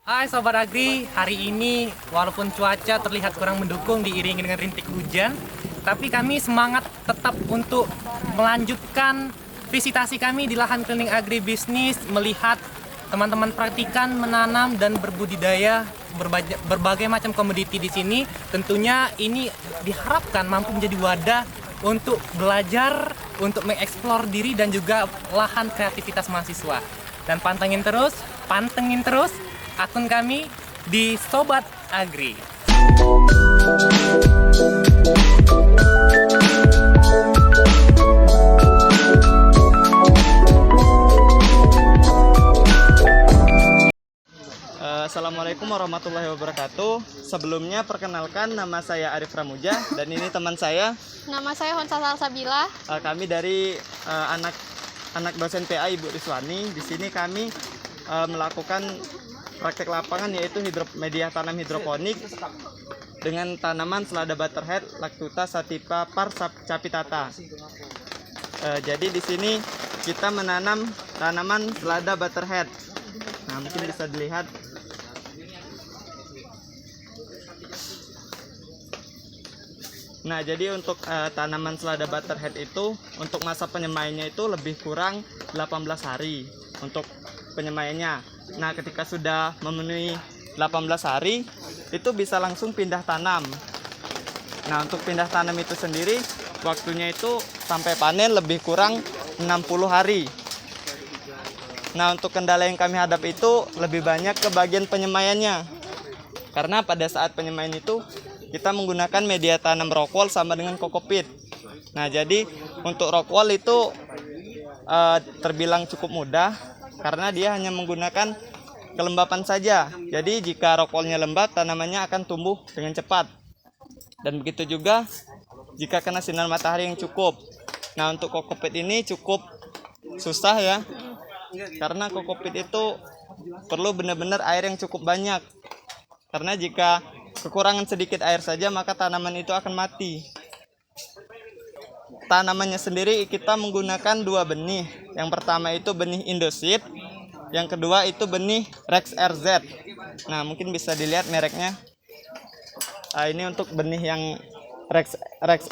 Hai Sobat Agri, hari ini walaupun cuaca terlihat kurang mendukung diiringi dengan rintik hujan, tapi kami semangat tetap untuk melanjutkan visitasi kami di lahan keliling agribisnis, melihat teman-teman praktikan menanam dan berbudidaya berbagai macam komoditi di sini. Tentunya ini diharapkan mampu menjadi wadah untuk belajar, untuk mengeksplor diri dan juga lahan kreativitas mahasiswa. Dan pantengin terus akun kami di Sobat Agri. Assalamualaikum warahmatullahi wabarakatuh. Sebelumnya perkenalkan, nama saya Arif Ramuja dan ini teman saya. Nama saya Honsa Salsabila. Kami dari anak dosen PA Ibu Riswani. Di sini kami melakukan praktek lapangan yaitu media tanam hidroponik dengan tanaman selada butterhead, Lactuta sativa par capitata. Jadi di sini kita menanam tanaman selada butterhead. Nah, mungkin bisa dilihat. Nah, jadi untuk tanaman selada butterhead itu untuk masa penyemaiannya itu lebih kurang 18 hari untuk penyemaiannya. Nah, ketika sudah memenuhi 18 hari itu bisa langsung pindah tanam. Nah, untuk pindah tanam itu sendiri waktunya itu sampai panen lebih kurang 60 hari. Nah, untuk kendala yang kami hadapi itu lebih banyak ke bagian penyemaiannya. Karena pada saat penyemaian itu kita menggunakan media tanam rockwool sama dengan kokopit. Nah, jadi untuk rockwool itu terbilang cukup mudah karena dia hanya menggunakan kelembapan saja. Jadi jika rockwoolnya lembab, tanamannya akan tumbuh dengan cepat. Dan begitu juga jika kena sinar matahari yang cukup. Nah, untuk kokopit ini cukup susah ya. Karena kokopit itu perlu benar-benar air yang cukup banyak. Karena jika kekurangan sedikit air saja maka tanaman itu akan mati. Tanamannya sendiri kita menggunakan dua benih. Yang pertama itu benih Indoseed, yang kedua itu benih Rex RZ. Nah, mungkin bisa dilihat mereknya. Ini untuk benih yang Rex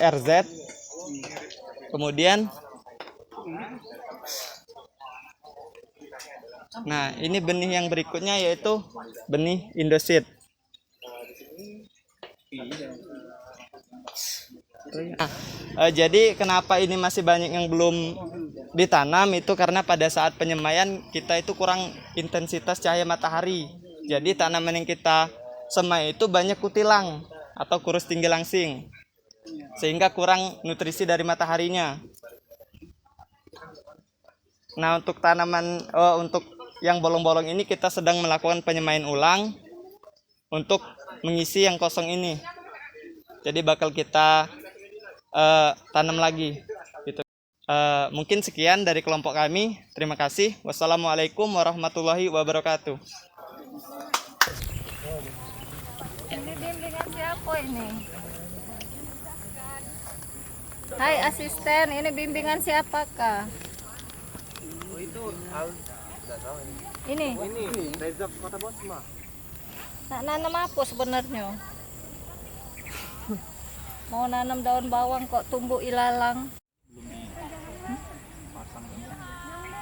RZ. Kemudian nah, ini benih yang berikutnya yaitu benih Indoseed. Jadi kenapa ini masih banyak yang belum ditanam itu karena pada saat penyemaian kita itu kurang intensitas cahaya matahari. Jadi tanaman yang kita semai itu banyak kutilang atau kurus tinggi langsing, sehingga kurang nutrisi dari mataharinya. Nah, untuk untuk yang bolong-bolong ini kita sedang melakukan penyemaian ulang untuk mengisi yang kosong ini. Jadi bakal kita tanam lagi gitu. Mungkin sekian dari kelompok kami. Terima kasih. Wassalamualaikum warahmatullahi wabarakatuh. Ini bimbingan siapa ini? Hai asisten, ini bimbingan siapakah? Ini Reza Kota Bosma. nak nanam apa sebenarnya? Mau nanam daun bawang kok tumbuh ilalang.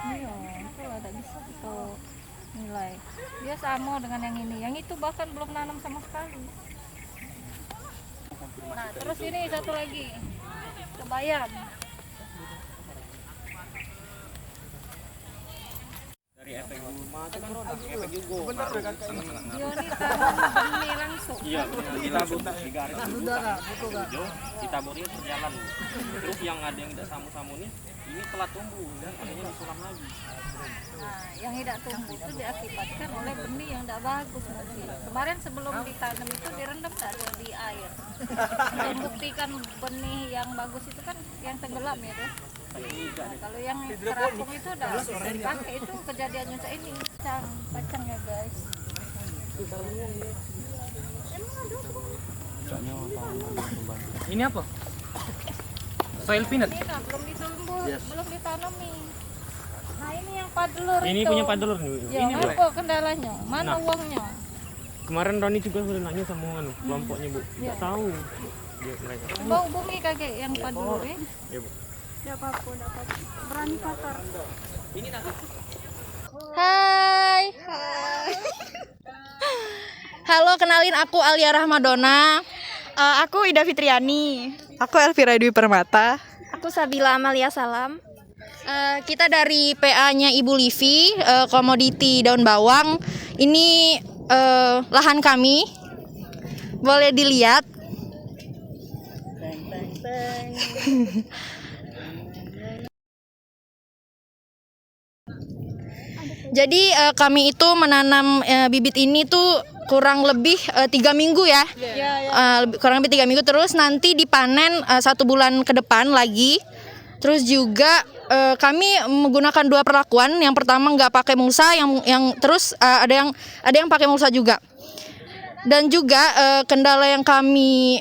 Iya, itulah tidak bisa kita nilai. Dia sama dengan yang ini. Yang itu bahkan belum nanam sama sekali. Nah, terus ini satu lagi. Kebayam. Dia ini tanam benih langsung. Iya, kita buta digaris. Kita beri berjalan. Terus yang ada yang tidak samu-samu ini telah tumbuh dan akhirnya disulam lagi. Nah, yang tidak tumbuh itu diakibatkan oleh benih yang tidak bagus nanti. Kemarin sebelum ditanam itu direndam di air. Membuktikan benih yang bagus itu kan yang tenggelam ya tuh. Nah, kalau yang terapung itu udah dipakai, itu kejadiannya ini kacang ya guys. Ini apa? Soil peanut. Ini nah, belum ditumbuh, belum ditanami. Nah, ini yang padulur Ini itu. punya padulur nih. Ya, Ini apa kendalanya? Mana uangnya? Kemarin Roni juga sudah nanya sama kelompoknya Bu, nggak tahu dia mereka. Bau bumi kakek yang padu ya. Ya Bu. Tidak apa-apa, berani kotor. Hai. Halo, kenalin aku Alia Rahmadona. Aku Ida Fitriani. Aku Elvira Dwi Permata. Aku Sabila Amalia Salam. Kita dari PA-nya Ibu Livi, komoditi daun bawang. Ini lahan kami. Boleh dilihat. Jadi kami itu menanam bibit ini tuh kurang lebih 3 minggu ya. Kurang lebih 3 minggu, terus nanti dipanen 1 bulan ke depan lagi. Terus juga kami menggunakan 2 perlakuan. Yang pertama nggak pakai mulsa, yang terus ada yang pakai mulsa juga. Dan juga kendala yang kami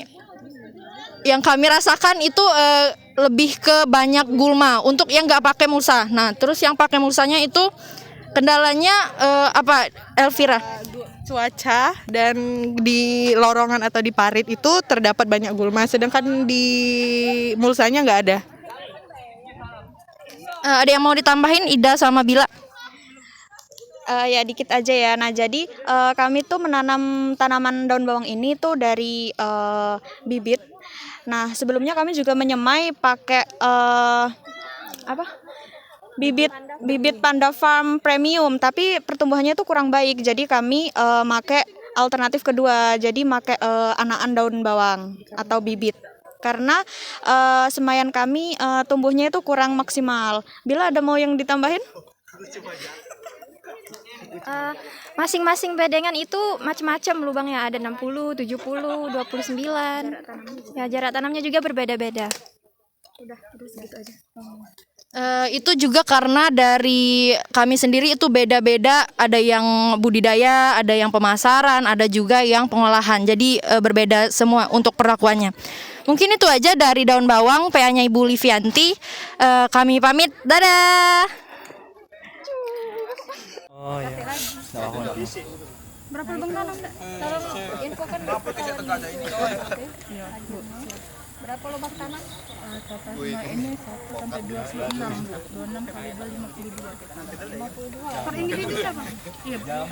rasakan itu lebih ke banyak gulma untuk yang nggak pakai mulsa. Nah, terus yang pakai mulsanya itu kendalanya apa, Elvira? Cuaca, dan di lorongan atau di parit itu terdapat banyak gulma, sedangkan di mulsanya nggak ada. Ada yang mau ditambahin, Ida sama Bila? Ya dikit aja ya. Nah jadi kami tuh menanam tanaman daun bawang ini tuh dari bibit. Nah sebelumnya kami juga menyemai pakai bibit Panda Farm Premium, tapi pertumbuhannya tuh kurang baik. Jadi kami pakai alternatif kedua, jadi pakai anakan daun bawang atau bibit. Karena semaian kami tumbuhnya itu kurang maksimal. Bila ada mau yang ditambahin? Masing-masing bedengan itu macam-macam lubangnya, ada 60, 70, 29. Ya, jarak tanamnya juga berbeda-beda. Udah segitu aja. Itu juga karena dari kami sendiri itu beda-beda, ada yang budidaya, ada yang pemasaran, ada juga yang pengolahan. Jadi berbeda semua untuk perlakuannya. Mungkin itu aja dari daun bawang PA-nya Ibu Livianti. Kami pamit, dadah. Oh ya. Berapa lubang tanam, Dak? Tolong infokan berapa kalau ini. Berapa lubang tanam? Ini 1 sampai 26 kali 2 52. Per individu berapa? Iya, 4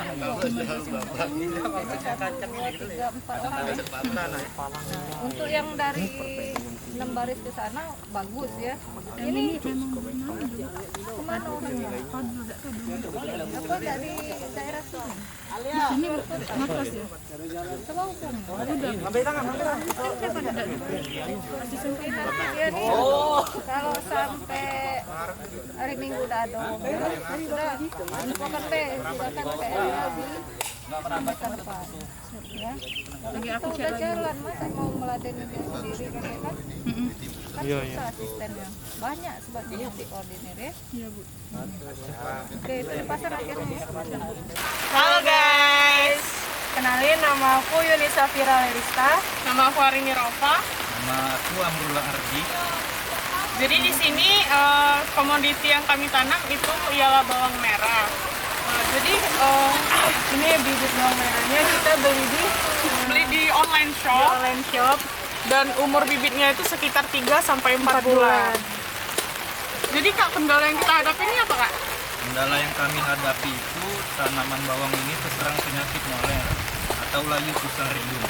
Untuk yang dari 6 baris ke sana bagus ya. Ini kemana orangnya? Apa dari daerah sini? Di sini ngatas ya? Coba hukum. Kalau sampai hari Minggu udah ada sudah infokan deh, silakan PL di masa depan ya. Kita udah jalan, masa mau meladenin dia sendiri kan? Kan susah asistennya, banyak sebabnya si koordinir ya. Iya Bu. Oke, itu di pasar akhirnya ya. Halo guys, kenalin nama aku Yuni Safira Lerista. Nama aku Arini Rofa. Nama aku Amrullah Ardi. Jadi di sini komoditi yang kami tanam itu ialah bawang merah. Jadi ini bibit bawang merahnya kita beli di online shop. Dan umur bibitnya itu sekitar 3 sampai 4 bulan. Jadi Kak, kendala yang kita hadapi ini apa Kak? Kendala yang kami hadapi itu tanaman bawang ini terserang penyakit moler atau layu kusang rindu.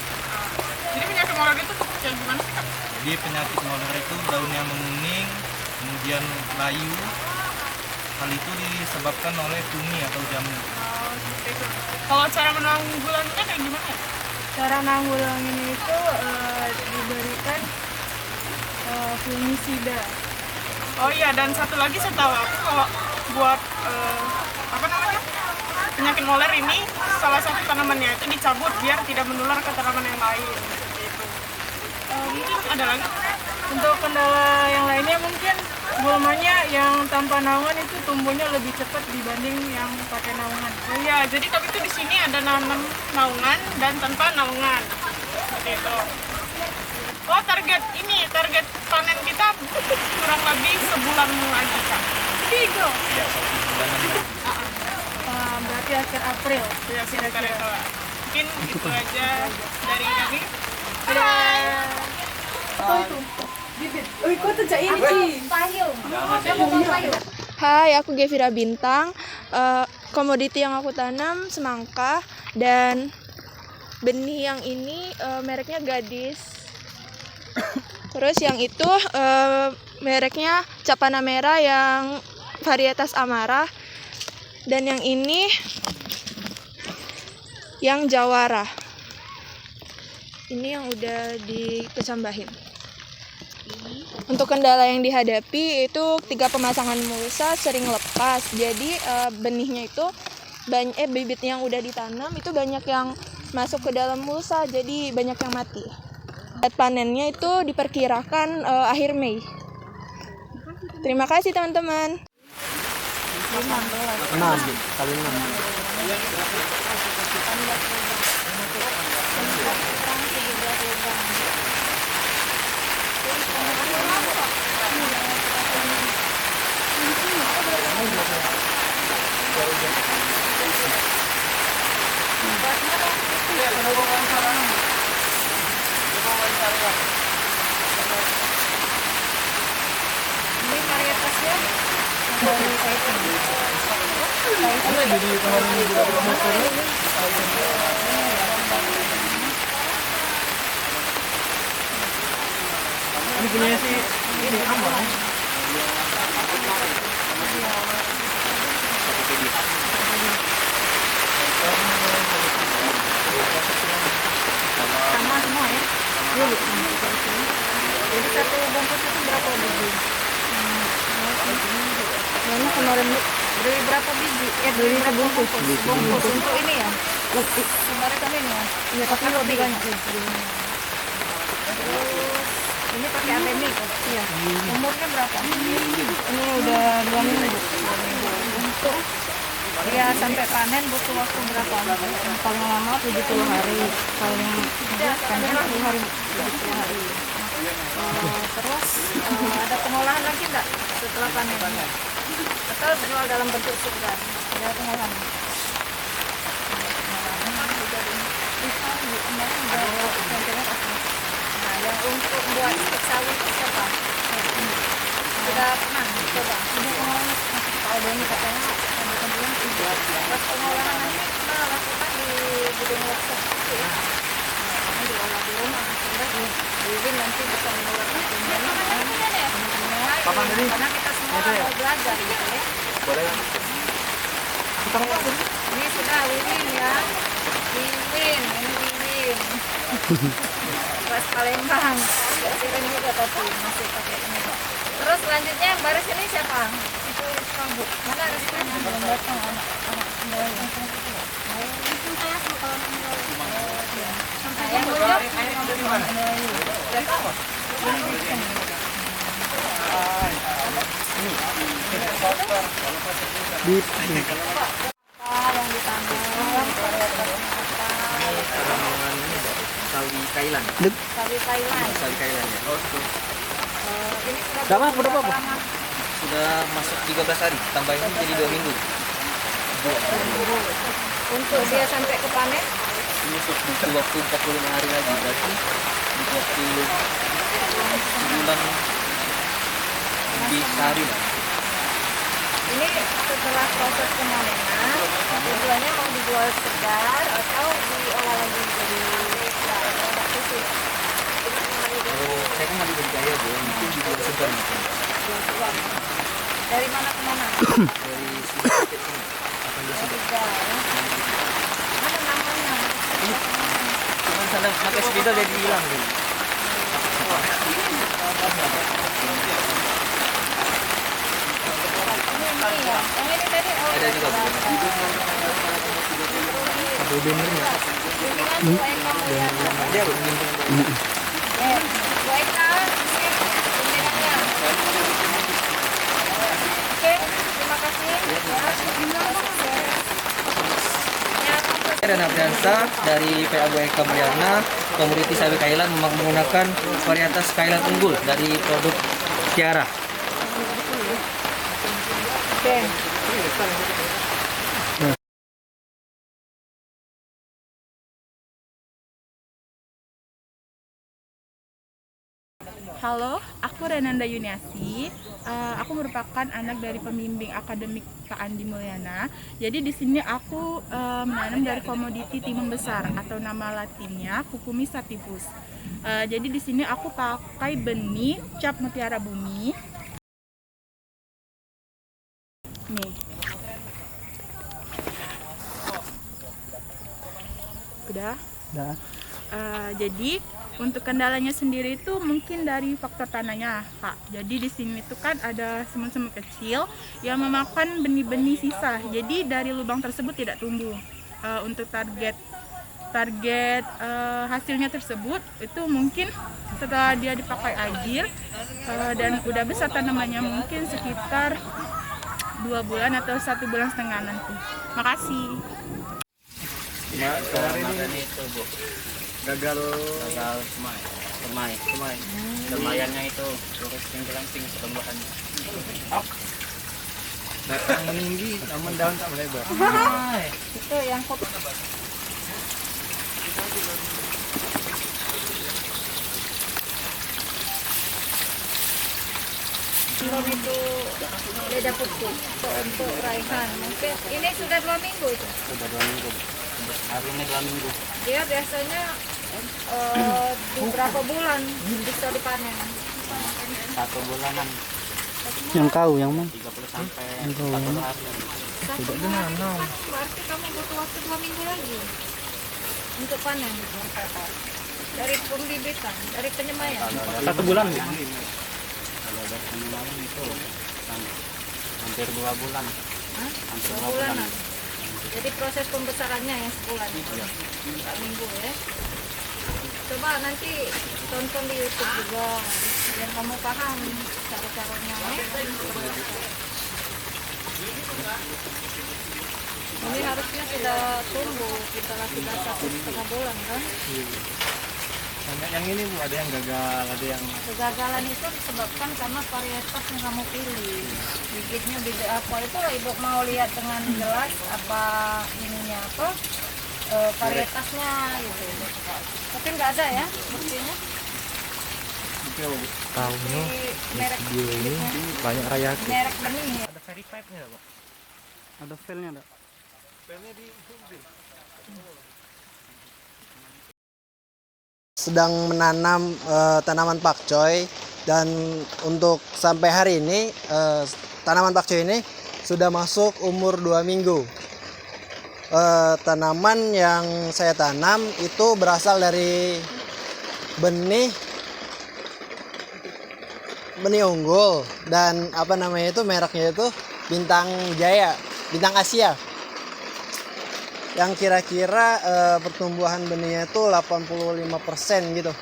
Jadi penyakit moler itu kayak gimana sih Kak? Jadi penyakit moler itu daunnya menguning, kemudian layu. Hal itu disebabkan oleh cumi atau jamur. Kalau cara menanggulanginya kayak gimana ya? Cara nanggulanginnya itu diberikan fungisida. Oh iya, dan satu lagi saya tahu aku kalau buat penyakit moler ini salah satu tanamannya itu dicabut biar tidak menular ke tanaman yang lain. Gitu. Mungkin ada lagi? Untuk kendala yang lainnya mungkin gulmanya yang tanpa naungan itu tumbuhnya lebih cepat dibanding yang pakai naungan. Oh iya, jadi kami itu di sini ada nanam naungan dan tanpa naungan. Seperti itu. Oh, target panen kita kurang lebih sebulan lagi Kak. Tiga. Ya, 1 bulanan lagi. Berarti akhir April. Ya, sekitar itu. Mungkin itu aja dari kami. Hai, aku Gevira Bintang. Komoditi yang aku tanam semangka dan benih yang ini mereknya Gadis. Terus yang itu mereknya Capana Merah yang varietas Amara. Dan yang ini yang Jawara. Ini yang udah dikecambahin. Untuk kendala yang dihadapi itu 3 pemasangan mulsa sering lepas. Jadi benihnya itu bibit yang udah ditanam itu banyak yang masuk ke dalam mulsa, jadi banyak yang mati. Panennya itu diperkirakan akhir Mei. Terima kasih teman-teman. Ini punya si ini Ambon. Sama semua ya? Iya. Jadi satu bungkus itu berapa biji? Mana kemarin beli berapa biji? Beli bungkus. Bungkus untuk ini ya? Kemarin kan ini ya? Iya, tapi lebih banyak. Terus ini pakai apemik? Iya. Umurnya berapa? Ini udah 2 minggu. Untuk ya sampai panen butuh waktu berapa? Paling lama 70 hari, paling panjang 10 hari, 70 hari. Terus ada pengolahan lagi enggak setelah panen? Atau jual dalam bentuk segar? Ada pengolahan? Nah, yang untuk buat stik sawit itu siapa? Sudah pernah coba? Sudah pengolahan? Kalau Doni katanya ada kemudian tidak. Pas pengolahan nanti kita lakukan di gedung workshop itu ya. Ini diolah di rumah sehingga Wiwin nanti bisa mengeluarkan karena kita semua mau belajar gitu ya. Boleh. Ini sudah Wiwin ya. Wiwin, ini Wiwin. Pas Palembang. Wiwin juga tapi masih pakai ini. Terus selanjutnya yang baris ini siapa? Itu Kamu. Mana ada sih? Belum datang anak yang Sawi Thailand. Sawi Thailand. Sawi Thailand ya. Ini sudah Berapa? berapa lama? Sudah masuk 13 hari, tambah ini jadi 2 minggu. Untuk dia sampai ke panen? Ini butuh waktu 45 hari lagi, berarti butuh waktu sebulan lebih sehari lah. Ini setelah proses pemanenan, tujuannya mau dijual segar atau diolah lagi jadi produk khusus? Kalau saya kan ada berjaya, Bu, mungkin dijual segar mungkin. Dari mana ke mana? Dari sini ke sini. Akan dia segar. Mana namanya? Cuman sana pakai spidol jadi hilang dulu. Ini ya. Yang ini tadi Ada juga Bu. bimbingan Bu Eka Mulyana. Ada Bu. Bu Eka, ini bimbingannya. Oke, terima kasih. Dan Apriansa dari PAB Eka Mulyana, Komoditi Sawi Thailand menggunakan varietas Thailand unggul dari produk Tiara. Oke. Halo, aku Renanda Yuniasi. Aku merupakan anak dari pembimbing akademik Pak Andi Mulyana. Jadi di sini aku menanam dari komoditi timun besar atau nama latinnya Cucumis sativus. Jadi di sini aku pakai benih cap mutiara bumi. Nih. Udah? Udah. Jadi untuk kendalanya sendiri itu mungkin dari faktor tanahnya, Kak. Jadi di sini tuh kan ada semut-semut kecil yang memakan benih-benih sisa. Jadi dari lubang tersebut tidak tumbuh. Untuk target hasilnya tersebut itu mungkin setelah dia dipakai air dan udah besar tanamannya mungkin sekitar 2 bulan atau 1,5 bulan nanti. Makasih. Kemarin itu Bu gagal semai lumayannya itu terus tinggi pertumbuhan Batang meninggi, namun daun tak melebar. Itu yang kopi. Belum itu beda putih untuk raihan. Mungkin ini sudah 2 minggu itu. sudah 2 minggu hari ini 2 minggu Dia biasanya di berapa bulan bisa dipanen? 1 bulanan Yang kau yang mana? 30 sampai 40 hari 1 bulan kan berarti kamu butuh waktu 2 minggu lagi untuk panen. Dari pembibitan, dari penyemaian. 1 bulan. kalau dari penyemayan itu hampir 2 bulan hampir 2 2 bulan bulanan. Jadi proses pembesarannya yang sebulan, 4 minggu ya. Coba nanti tonton di YouTube juga biar kamu paham cara-caranya. Ini harusnya sudah tumbuh, kita sudah 1,5 bulan kan. Banyak yang ini Bu, ada yang gagal, ada yang Kegagalan itu disebabkan karena varietas yang kamu pilih. Bibitnya bibit apa itu ibu mau lihat dengan jelas apa ininya apa varietasnya gitu. Tapi nggak ada ya buktinya. tahu Di merek ini banyak raya. merek benih. Ada verified-nya nggak, Pak? Ada filenya enggak? Sedang menanam tanaman pakcoy dan untuk sampai hari ini tanaman pakcoy ini sudah masuk umur 2 minggu. Tanaman yang saya tanam itu berasal dari benih unggul dan apa namanya itu mereknya itu Bintang Jaya, Bintang Asia. Yang kira-kira pertumbuhan benihnya itu 85% gitu.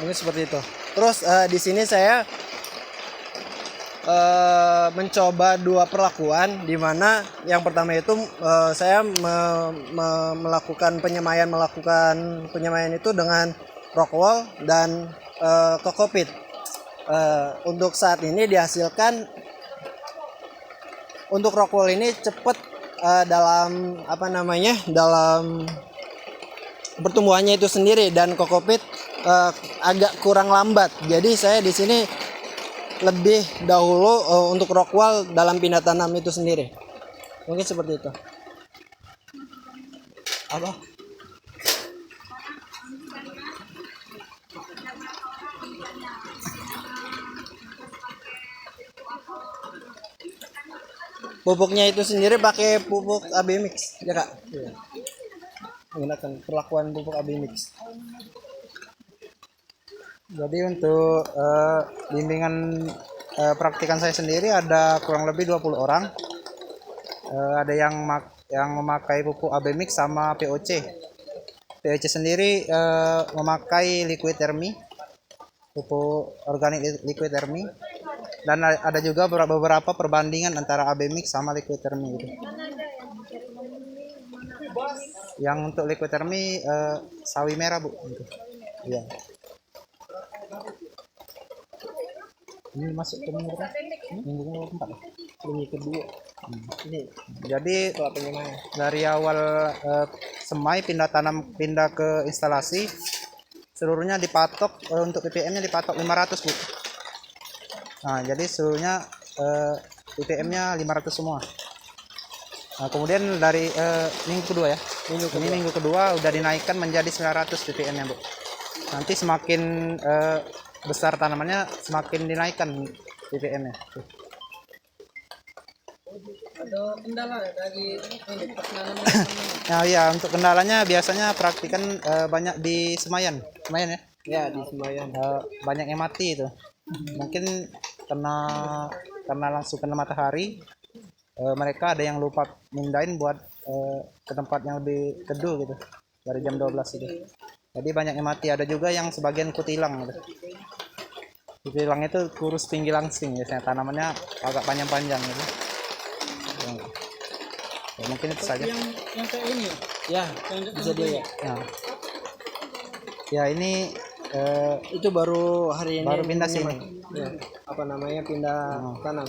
Mungkin seperti itu. Terus di sini saya mencoba 2 perlakuan, di mana yang pertama itu saya melakukan penyemaian itu dengan rockwool dan kokopit. Untuk saat ini dihasilkan untuk rockwool ini cepat dalam pertumbuhannya itu sendiri, dan kokopit agak kurang lambat. Jadi saya di sini lebih dahulu untuk rockwool dalam pindah tanam itu sendiri. Mungkin seperti itu. Apa? Pupuknya itu sendiri pakai pupuk AB Mix, ya Kak? Iya. Menggunakan perlakuan pupuk AB Mix. Jadi untuk bimbingan praktikan saya sendiri ada kurang lebih 20 orang. Ada yang memakai pupuk AB Mix sama POC. POC sendiri memakai liquid termi, pupuk organik liquid termi. Dan ada juga beberapa perbandingan antara AB Mix sama liquid termi gitu. Yang untuk liquid termi sawi merah Bu. Gitu. Iya. Ini masuk ke minggu keempat, minggu kedua. Jadi dari awal semai pindah ke instalasi, seluruhnya dipatok untuk ppm-nya dipatok 500 Bu. Nah jadi seluruhnya ppm-nya 500 semua. Nah kemudian dari minggu kedua ya, minggu kedua udah dinaikkan menjadi 900 ppm-nya Bu. Nanti semakin besar tanamannya semakin dinaikkan ppm-nya. Ada kendala dari Nah iya, untuk kendalanya biasanya praktikan banyak di Semayan ya? ya di Semayan. Banyak yang mati itu. Mungkin karena langsung kena matahari, mereka ada yang lupa mindahin buat ke tempat yang lebih teduh gitu dari jam 12 itu. Jadi banyak yang mati, ada juga yang sebagian kutilang gitu. Kutilang itu kurus tinggi langsing biasanya, tanamannya agak panjang-panjang gitu. Ya, mungkin itu saja. Yang kayak ini ya, bisa dia ya. Nah. Ya ini itu baru hari ini baru pindah sini. Ya, apa namanya pindah tanam.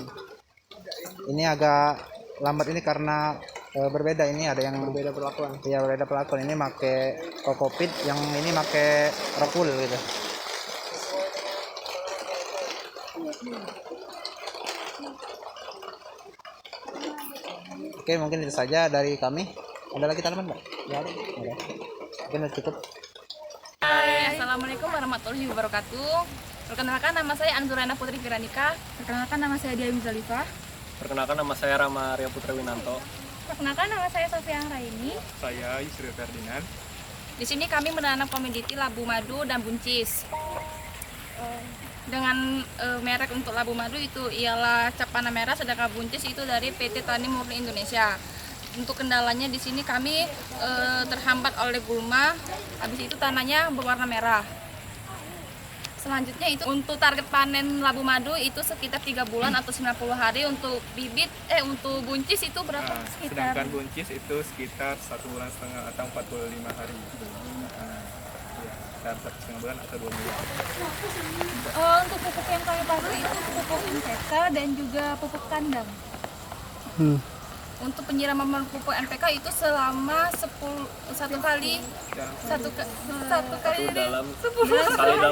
Ini agak lambat ini karena berbeda, ini ada yang Berbeda perlakuan. ya berbeda perlakuan. Ini make kokopit, yang ini make rokul gitu. Oke, mungkin itu saja dari kami. Ada lagi tanaman, Mbak? Ya ada. Mungkin sudah cukup. Hai, Assalamualaikum warahmatullahi wabarakatuh. Perkenalkan, nama saya Anzurana Putri Firanika. Perkenalkan, nama saya Dia Mizalifah. Perkenalkan, nama saya Rama Ria Putra Winanto. Perkenalkan, nama saya Sofia Anggraini. Saya Yusril Ferdinand. Di sini kami menanam komoditi labu madu dan buncis. Dengan merek untuk labu madu itu ialah Cap Panah Merah, sedangkan buncis itu dari PT Tani Murni Indonesia. Untuk kendalanya di sini kami terhambat oleh gulma, habis itu tanahnya berwarna merah. Selanjutnya itu untuk target panen labu madu itu sekitar 3 bulan atau 90 hari. Untuk bibit untuk buncis itu berapa? Sedangkan buncis itu sekitar 1,5 bulan atau 45 hari. Sekitar 1,5 bulan atau 2 bulan. Untuk pupuk yang kami pakai itu pupuk NPK dan juga pupuk kandang. Untuk penyiraman pupuk NPK itu selama 10 kali dalam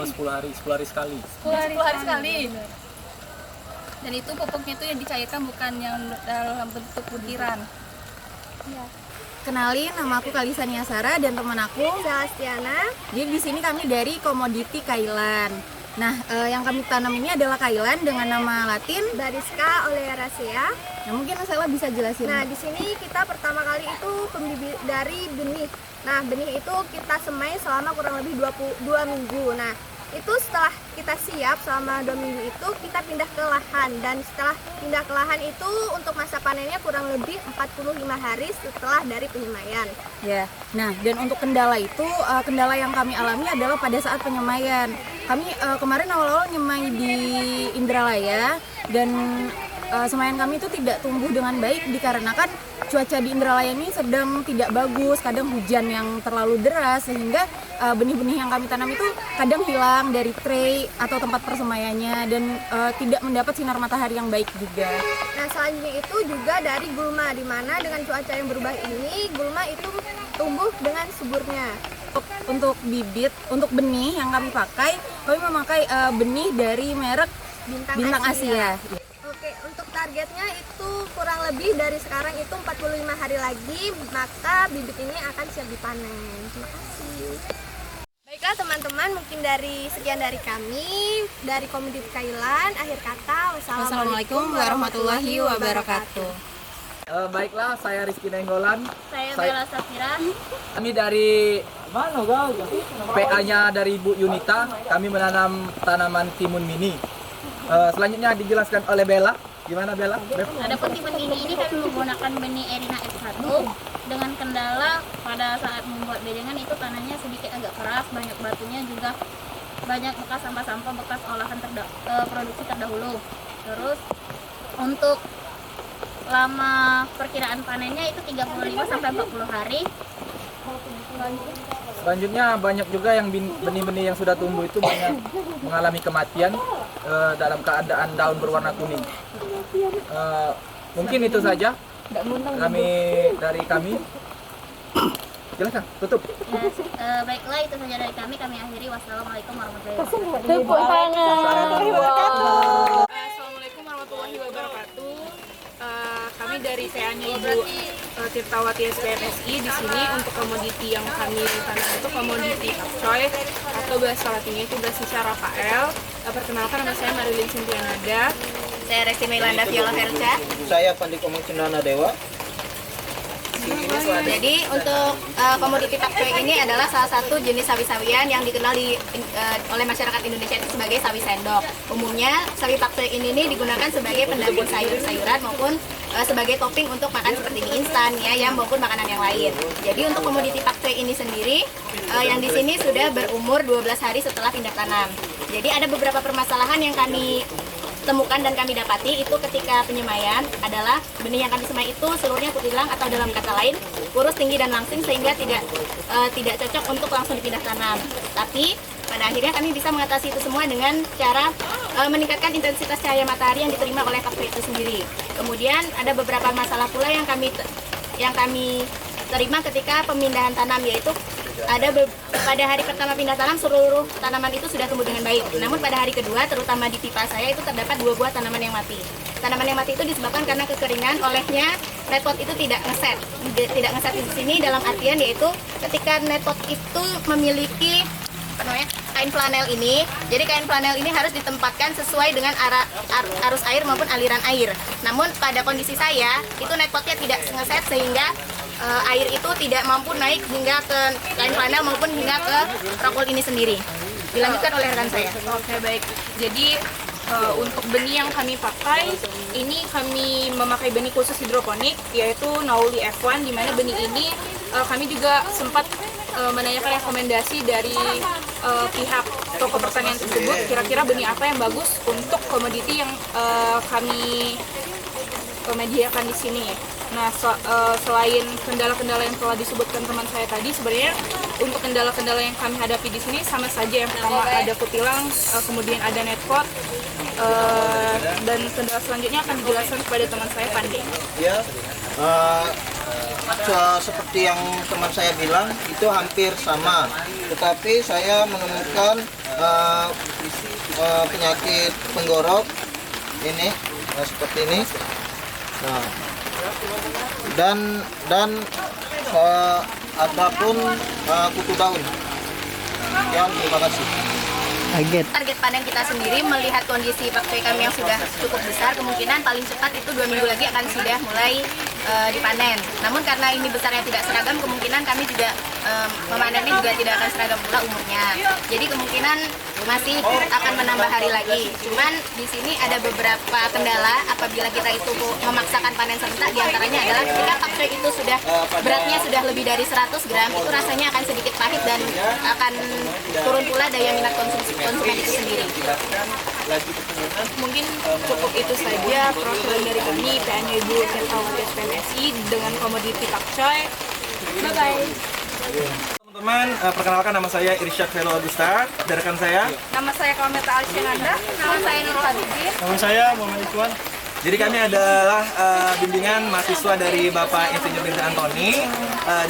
10 hari sekali. 10 hari sekali. Dan itu pupuknya itu yang dicairkan, bukan yang dalam bentuk butiran. Ya. Kenalin, nama aku Kalisa Niasara dan teman aku Selastiana. Jadi di sini kami dari komoditi kailan. Nah, yang kami tanam ini adalah kailan dengan nama Latin Bariska olearacea. Nah, mungkin Sela bisa jelasin. Nah, di sini kita pertama kali itu pembibit dari benih. Nah, benih itu kita semai selama kurang lebih 22 minggu. Nah, itu setelah kita siap selama 2 minggu itu kita pindah ke lahan, dan setelah pindah ke lahan itu untuk masa panennya kurang lebih 45 hari setelah dari penyemaian. Ya. Nah, dan untuk kendala itu, kendala yang kami alami adalah pada saat penyemaian. Kami kemarin awal-awal nyemai di Indralaya, dan semaian kami itu tidak tumbuh dengan baik dikarenakan cuaca di Indralaya ini sedang tidak bagus, kadang hujan yang terlalu deras, sehingga benih-benih yang kami tanam itu kadang hilang dari tray atau tempat persemaiannya, dan tidak mendapat sinar matahari yang baik juga. Nah, selanjutnya itu juga dari gulma, di mana dengan cuaca yang berubah ini gulma itu tumbuh dengan suburnya. Untuk bibit, untuk benih yang kami pakai, kami memakai benih dari merek Bintang Asia. Oke, untuk targetnya itu kurang lebih dari sekarang itu 45 hari lagi, maka bibit ini akan siap dipanen. Terima kasih. Baiklah teman-teman, mungkin sekian dari kami, dari Komoditi Kailan. Akhir kata, Wassalamualaikum warahmatullahi wabarakatuh. Baiklah, saya Rizky Nenggolan. Saya Bella Safira. Kami dari PA-nya dari Bu Yunita. Kami menanam tanaman timun mini. Selanjutnya dijelaskan oleh Bella. Gimana Bella? Adapun timun mini ini kami menggunakan benih Erina X1 dengan kendala pada saat membuat bedengan itu tanahnya sedikit agak keras, banyak batunya, juga banyak bekas sampah-sampah bekas olahan produksi terdahulu. Terus untuk lama perkiraan panennya itu 35 sampai 40 hari. Selanjutnya banyak juga yang benih-benih yang sudah tumbuh itu banyak mengalami kematian dalam keadaan daun berwarna kuning. Mungkin itu saja dari kami. Silakan, tutup. Baiklah, itu saja dari kami. Kami akhiri. Wassalamualaikum warahmatullahi wabarakatuh. Tepuk tangan. Assalamualaikum warahmatullahi wabarakatuh. Kami dari PA-nya Ibu Tirtawati SPMSI di sini untuk komoditi yang kami tanam itu komoditi pakcoy atau bahasa latinnya itu Brassica Rafael. Perkenalkan, nama saya Marilyn Cynthia Nada. Saya Resti Meilanda Viola Herca. Saya Pandi Komeng Cendana Dewa. Jadi untuk komoditi pakcoy ini adalah salah satu jenis sawi-sawian yang dikenal oleh masyarakat Indonesia itu sebagai sawi sendok. Umumnya sawi pakcoy ini digunakan sebagai pendamping sayur-sayuran maupun sebagai topping untuk makan seperti mie instan, mie ayam maupun makanan yang lain. Jadi untuk komoditi pakcoy ini sendiri yang di sini sudah berumur 12 hari setelah pindah tanam. Jadi ada beberapa permasalahan yang kami temukan dan kami dapati itu ketika penyemaian adalah benih yang kami semai itu seluruhnya kutilang atau dalam kata lain kurus, tinggi dan langsing sehingga tidak cocok untuk langsung dipindah tanam. Tapi pada akhirnya kami bisa mengatasi itu semua dengan cara meningkatkan intensitas cahaya matahari yang diterima oleh pakcoy itu sendiri. Kemudian ada beberapa masalah pula yang kami terima ketika pemindahan tanam, yaitu pada hari pertama pindah tanam seluruh tanaman itu sudah tumbuh dengan baik. Namun pada hari kedua, terutama di pipa saya itu terdapat 2 buah tanaman yang mati. Tanaman yang mati itu disebabkan karena kekeringan, olehnya netpot itu tidak ngeset. Tidak ngeset di sini dalam artian yaitu ketika netpot itu memiliki kain flanel ini. Jadi kain flanel ini harus ditempatkan sesuai dengan arus air maupun aliran air. Namun pada kondisi saya itu netpotnya tidak ngeset sehingga air itu tidak mampu naik hingga ke kain flanel maupun hingga ke rockwool ini sendiri. Dilanjutkan oleh rekan saya. Oke, baik. Jadi untuk benih yang kami pakai, ini kami memakai benih khusus hidroponik yaitu Nauli F1, di mana benih ini kami juga sempat menanyakan rekomendasi dari pihak toko pertanian tersebut, kira-kira benih apa yang bagus untuk komoditi yang kami menyediakan di sini. Nah, selain kendala-kendala yang telah disebutkan teman saya tadi, sebenarnya untuk kendala-kendala yang kami hadapi di sini sama saja. Yang pertama ada kutilang, kemudian ada netpot, dan kendala selanjutnya akan dijelaskan kepada teman saya, Pandi. Ya, seperti yang teman saya bilang itu hampir sama, tetapi saya menemukan penyakit penggorok ini seperti ini. Nah, dan ada pun kutu daun. Ya, terima kasih. Target panen kita sendiri melihat kondisi pakcoy kami yang sudah cukup besar, kemungkinan paling cepat itu 2 minggu lagi akan sudah mulai dipanen. Namun karena ini besarnya tidak seragam, kemungkinan kami juga memanennya juga tidak akan seragam pula umurnya. Jadi kemungkinan masih akan menambah hari lagi. Cuman di sini ada beberapa kendala apabila kita itu memaksakan panen serentak. Diantaranya adalah ketika pakcoy itu sudah beratnya sudah lebih dari 100 gram, itu rasanya akan sedikit pahit dan akan turun pula daya minat konsumen itu sendiri. Mungkin cukup itu saja perwakilan dari kami PA-nya Ibu Tirtawati SPMSI dengan komoditi pakcoy. Bye-bye. Teman-teman, perkenalkan nama saya Irsyad Velo Agusta, dan rekan saya. Nama saya Kameta Alsyenanda. Nama saya Nurul Habibin. Nama saya Muhammad Ikhwan. Jadi kami adalah bimbingan mahasiswa dari Bapak Insinyur Mirza Antoni.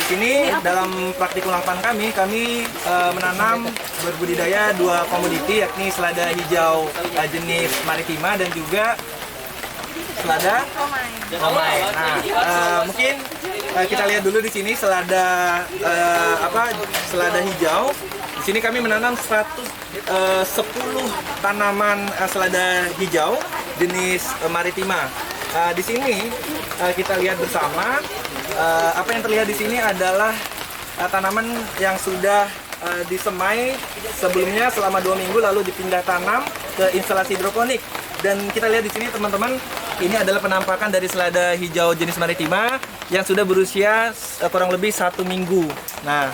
Di sini dalam praktikum lapangan kami menanam berbudidaya 2 komoditi, yakni selada hijau jenis maritima dan juga selada romai. Nah, mungkin kita lihat dulu di sini selada selada hijau. Di sini kami menanam 10 tanaman selada hijau jenis maritima. Di sini kita lihat bersama apa yang terlihat di sini adalah tanaman yang sudah disemai sebelumnya selama 2 minggu lalu dipindah tanam ke instalasi hidroponik. Dan kita lihat di sini teman-teman, ini adalah penampakan dari selada hijau jenis maritima yang sudah berusia kurang lebih 1 minggu. Nah,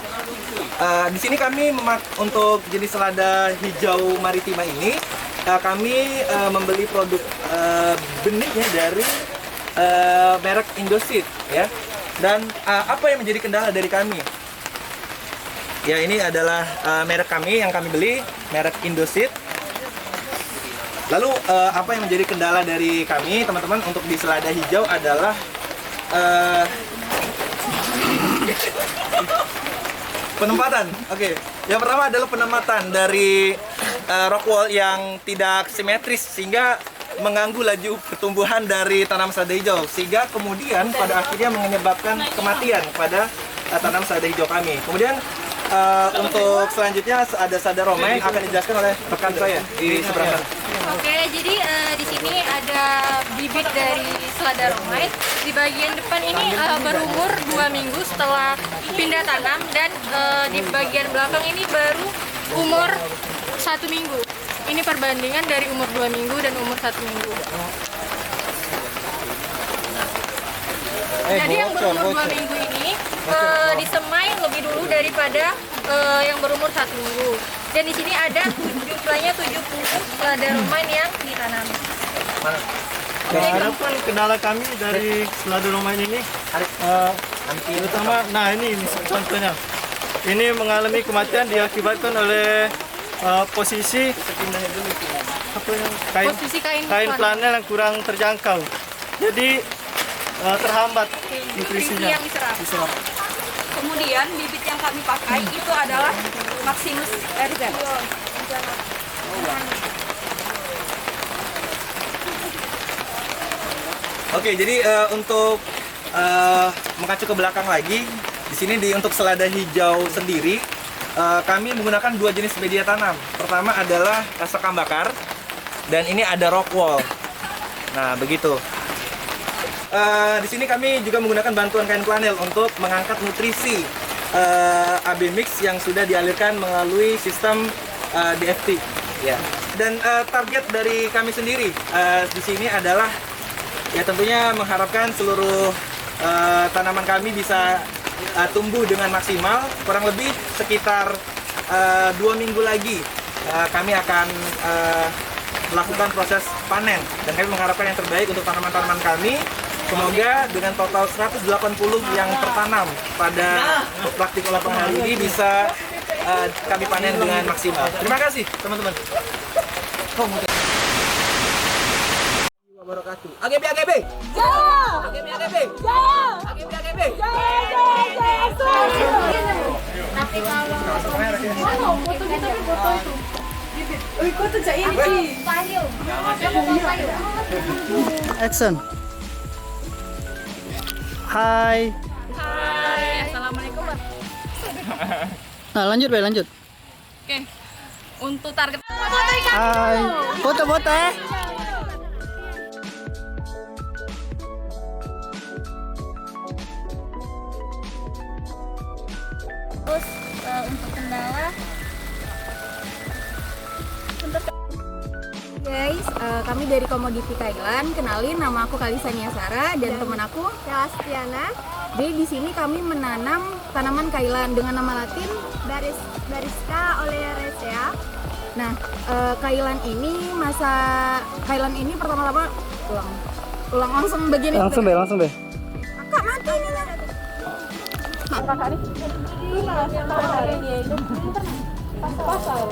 di sini kami untuk jenis selada hijau maritima ini kami membeli produk benihnya dari merek Indoseed, ya. Dan apa yang menjadi kendala dari kami? Ya, ini adalah merek kami yang kami beli, merek Indoseed. Lalu apa yang menjadi kendala dari kami, teman-teman, untuk di selada hijau adalah Penempatan. Oke. Yang pertama adalah penempatan dari rock wall yang tidak simetris sehingga mengganggu laju pertumbuhan dari tanaman selada hijau sehingga kemudian pada akhirnya menyebabkan kematian pada tanaman selada hijau kami. Kemudian untuk selanjutnya ada selada romaine akan dijelaskan oleh rekan saya di seberang sana. Oke, jadi di sini ada bibit dari selada romaine. Di bagian depan ini berumur 2 minggu setelah pindah tanam dan di bagian belakang ini baru umur 1 minggu. Ini perbandingan dari umur 2 minggu dan umur 1 minggu. Jadi yang berumur 2 minggu ini disemai lebih dulu daripada yang berumur 1 minggu. Dan di sini ada jumlahnya 70 selada romaine yang ditanam. Harapan kendala kami dari selada romaine ini, terutama, nah ini contohnya, ini mengalami kematian diakibatkan oleh posisi kain flanel yang kurang terjangkau, jadi terhambat nutrisinya. Yang diserap. Kemudian bibit yang kami pakai itu adalah Maximus RZ. Oke, jadi untuk mengacu ke belakang lagi, di sini untuk selada hijau sendiri kami menggunakan 2 jenis media tanam. Pertama adalah sekam bakar dan ini ada rock wall. Nah, begitu. Di sini kami juga menggunakan bantuan kain flanel untuk mengangkat nutrisi AB mix yang sudah dialirkan melalui sistem DFT. Ya. Dan target dari kami sendiri di sini adalah ya tentunya mengharapkan seluruh tanaman kami bisa tumbuh dengan maksimal. Kurang lebih sekitar 2 minggu lagi kami akan melakukan proses panen dan kami mengharapkan yang terbaik untuk tanaman-tanaman kami. Semoga dengan total 180 yang tertanam pada praktik lapangan hari ini bisa kami panen dengan maksimal. Terima kasih teman-teman. AGB AGB. Jaya. AGB AGB. Jaya. AGB AGB. Jaya jaya jaya. Tapi kalau foto itu foto itu. Foto cak ini. Payung. Action. Hai. Hai, assalamualaikum. Nah, lanjut, lanjut. Oke, untuk target. Hai. Foto-foto ya. Terus untuk kendala guys, kami dari Komoditi Kailan. Kenalin, nama aku Kalisania Sara dan teman aku Tiana. Jadi di sini kami menanam tanaman kailan dengan nama Latin Barisca oleracea. Nah, kailan ini pertama-tama ulang langsung begini. Langsung deh. Kak, mati ini lah. Kakak ini dia itu pasal.